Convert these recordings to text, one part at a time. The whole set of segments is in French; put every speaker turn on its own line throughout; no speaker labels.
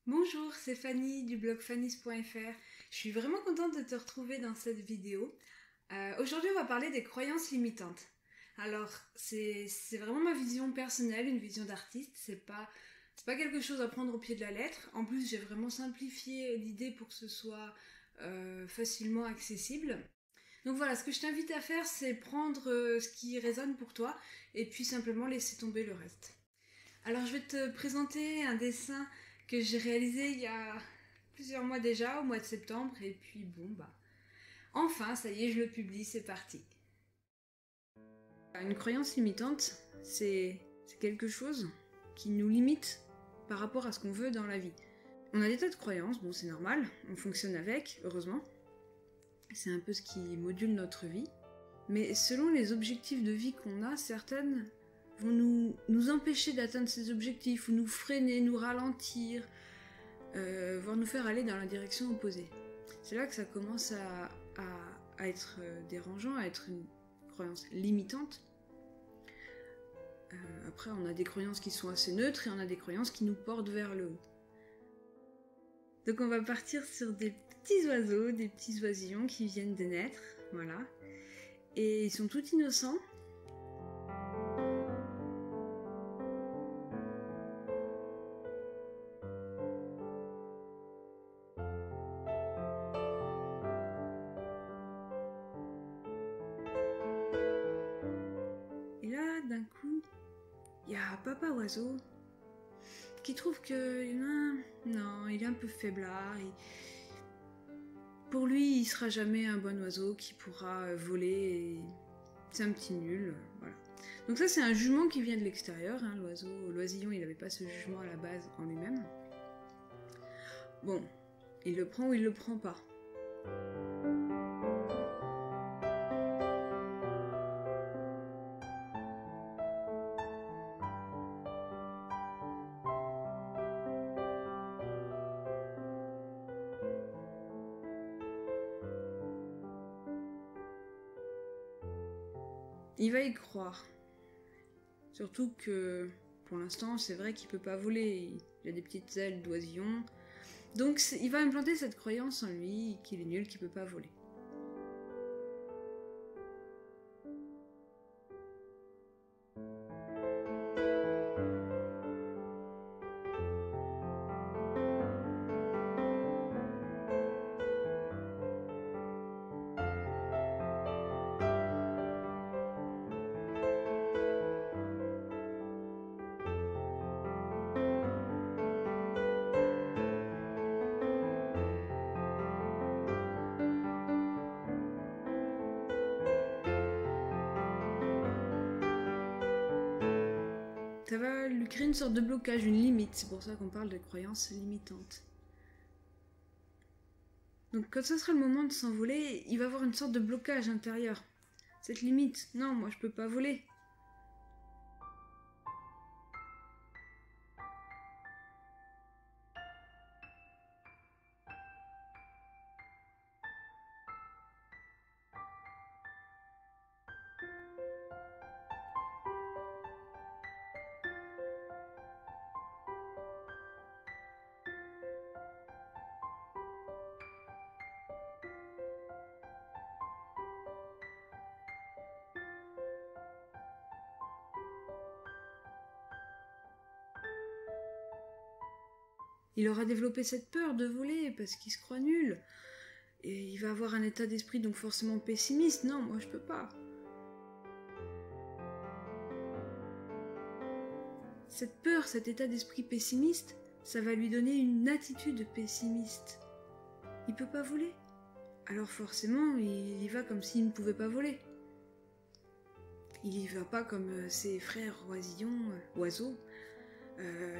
Bonjour, c'est Fanny du blog fannys.fr. Je suis vraiment contente de te retrouver dans cette vidéo. Aujourd'hui, on va parler des croyances limitantes. Alors, c'est vraiment ma vision personnelle, une vision d'artiste. C'est pas quelque chose à prendre au pied de la lettre. En plus, j'ai vraiment simplifié l'idée pour que ce soit facilement accessible. Donc voilà, ce que je t'invite à faire, c'est prendre ce qui résonne pour toi et puis simplement laisser tomber le reste. Alors je vais te présenter un dessin que j'ai réalisé il y a plusieurs mois déjà, au mois de septembre, et puis bon bah, enfin ça y est, je le publie, c'est parti. Une croyance limitante, c'est quelque chose qui nous limite par rapport à ce qu'on veut dans la vie. On a des tas de croyances, bon c'est normal, on fonctionne avec, heureusement. C'est un peu ce qui module notre vie. Mais selon les objectifs de vie qu'on a, certaines vont nous empêcher d'atteindre ces objectifs, ou nous freiner, nous ralentir, voire nous faire aller dans la direction opposée. C'est là que ça commence à être dérangeant, à être une croyance limitante. Après, on a des croyances qui sont assez neutres et on a des croyances qui nous portent vers le haut. Donc on va partir sur des petits oiseaux, des petits oisillons qui viennent de naître, voilà. Et ils sont tout innocents. Et là, d'un coup, il y a papa oiseau qui trouve que non, il est un peu faiblard. Pour lui, il sera jamais un bon oiseau qui pourra voler. Et c'est un petit nul, voilà. Donc ça, c'est un jugement qui vient de l'extérieur. Hein, l'oisillon, il n'avait pas ce jugement à la base en lui-même. Bon, il le prend ou il le prend pas. Il va y croire. Surtout que, pour l'instant, c'est vrai qu'il peut pas voler. Il a des petites ailes d'oisillon. Donc il va implanter cette croyance en lui qu'il est nul, qu'il peut pas voler. Ça va lui créer une sorte de blocage, une limite. C'est pour ça qu'on parle de croyances limitantes. Donc quand ce sera le moment de s'envoler, il va avoir une sorte de blocage intérieur. Cette limite, non, moi je peux pas voler. Il aura développé cette peur de voler parce qu'il se croit nul. Et il va avoir un état d'esprit donc forcément pessimiste. Non, moi je peux pas. Cette peur, cet état d'esprit pessimiste, ça va lui donner une attitude pessimiste. Il peut pas voler. Alors forcément, il y va comme s'il ne pouvait pas voler. Il y va pas comme ses frères oiseaux,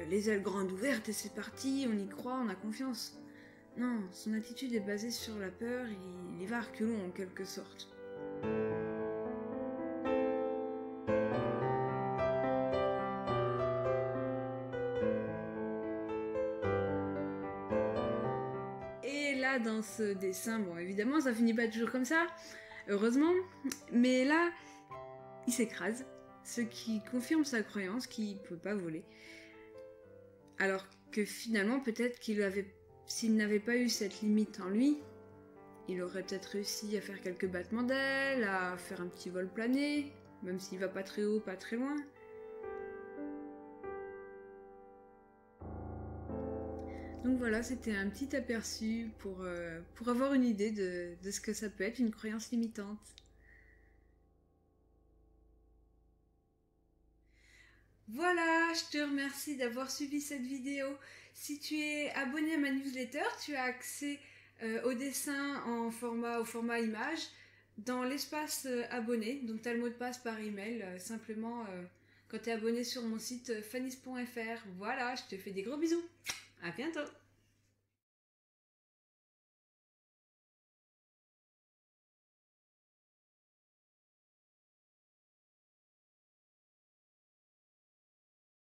les ailes grandes ouvertes et c'est parti, on y croit, on a confiance. Non, son attitude est basée sur la peur, il y va à reculons en quelque sorte. Et là, dans ce dessin, bon évidemment ça finit pas toujours comme ça, heureusement, mais là, il s'écrase, ce qui confirme sa croyance qu'il ne peut pas voler. Alors, que finalement peut-être s'il n'avait pas eu cette limite en lui, il aurait peut-être réussi à faire quelques battements d'ailes, à faire un petit vol plané, même s'il va pas très haut, pas très loin. Donc voilà, c'était un petit aperçu pour avoir une idée de ce que ça peut être une croyance limitante. Voilà, je te remercie d'avoir suivi cette vidéo. Si tu es abonné à ma newsletter, tu as accès au dessin au format image dans l'espace abonné. Donc tu as le mot de passe par email, simplement quand tu es abonné sur mon site fannis.fr. Voilà, je te fais des gros bisous. À bientôt.